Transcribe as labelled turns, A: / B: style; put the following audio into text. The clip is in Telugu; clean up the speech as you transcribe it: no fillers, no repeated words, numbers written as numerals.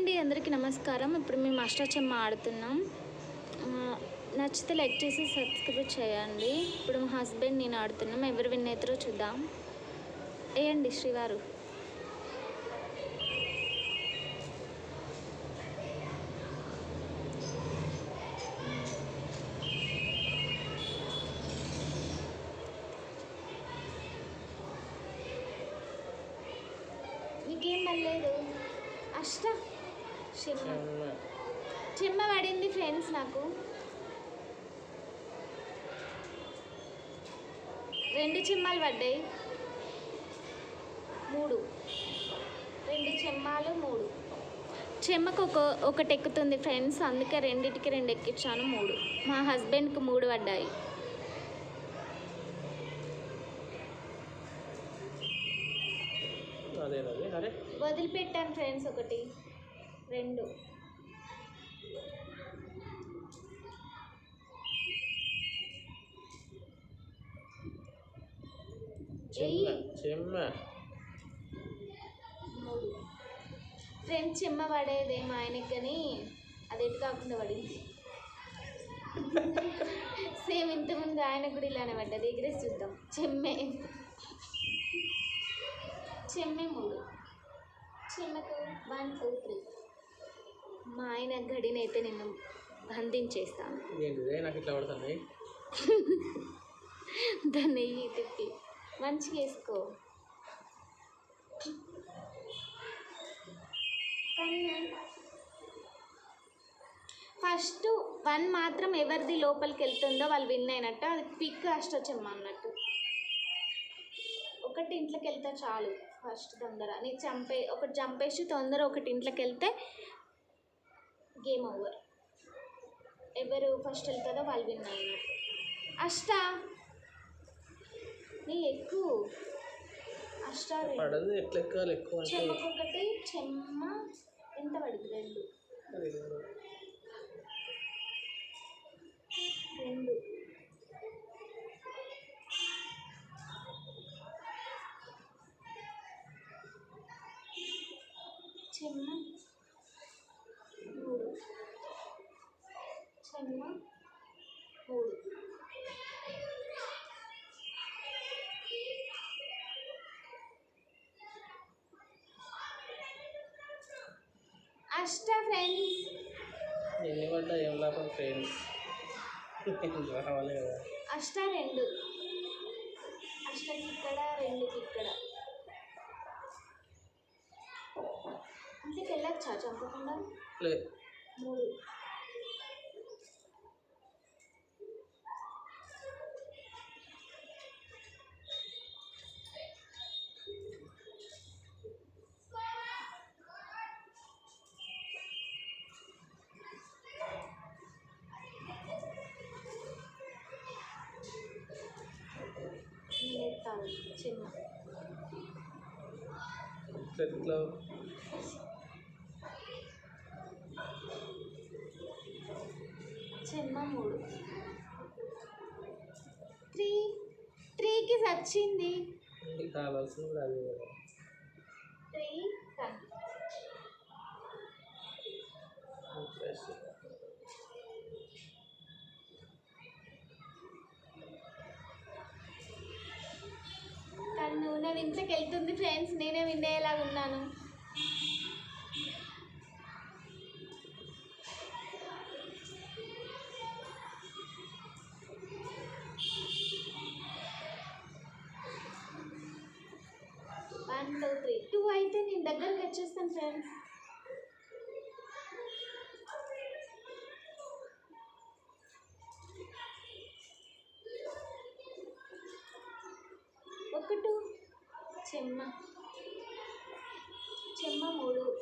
A: అండి, అందరికీ నమస్కారం. ఇప్పుడు మేము అష్టాచెమ్మ ఆడుతున్నాం. నచ్చితే లైక్ చేసి సబ్స్క్రైబ్ చేయండి. ఇప్పుడు మా హస్బెండ్ నేను ఆడుతున్నాం. ఎవరు విన్ అవుతారో చూద్దాం. వేయండి శ్రీవారు. నీకేం పర్లేదు. చెమ్మ పడింది ఫ్రెండ్స్. నాకు 2 చెమ్మాలు పడ్డాయి. 3 2 చెమ్మాలు 3 చెమ్మకు ఒకటి ఎక్కుతుంది ఫ్రెండ్స్, అందుకే రెండిటికి 2 ఎక్కించాను. 3 మా హస్బెండ్కి 3 పడ్డాయి. వదిలిపెట్టాను ఫ్రెండ్స్. 1 2 ఫ్రెండ్స్. చెమ్మ పడేది మా ఆయనకి, కానీ అది ఎటు కాకుండా పడింది. సేమ్ ఇంతకుముందు ఆయన కూడా ఇలానే పడ్డది. ఎగిరేసి చూద్దాం. చెమ్మే 3 చెమ్మకు 1 2 3. మా ఆయన గడినైతే నేను బంధించేస్తాను. దాన్ని తిప్పి మంచిగా వేసుకో. ఫస్ట్ 1 మాత్రం ఎవరిది లోపలికి వెళ్తుందో వాళ్ళు విన్ అయినట్టు. అది పిక్ అష్టచెమ్మ అన్నట్టు. 1 ఇంట్లోకి వెళ్తే చాలు. ఫస్ట్ తొందర నీకు ఒకటి చంపేసి తొందర 1 ఇంట్లోకి వెళ్తే గేమ్ ఓవర్. ఎవరు ఫస్ట్ వెళ్తుందో వాళ్ళు విన్ అయినట్టు. నీ ఎక్కువ చెమ్మకొకటి. చెమ్మ ఎంత పడింది? 2 చెమ్మ 3 చెమ్మ 3. ఫ్రెండ్స్
B: ఎన్ని పడ్డా ఏం లాభం ఫ్రెండ్స్. రావాలి కదా.
A: 2 ఇక్కడ 2 ఇక్కడ. ఇంటికి వెళ్ళచ్చా చంపకుండా? 3 చెమ్మ. చెమ్మ 3 3కి వచ్చింది. 3 కన్ను నా ఇంట్లోకి వెళ్తుంది ఫ్రెండ్స్. నేనే విన్ అయ్యేలాగా ఉన్నాను. One, 2, 3. 2 అయితే నేను దగ్గరికి వచ్చేస్తాను ఫ్రెండ్స్. చెమ్మ 3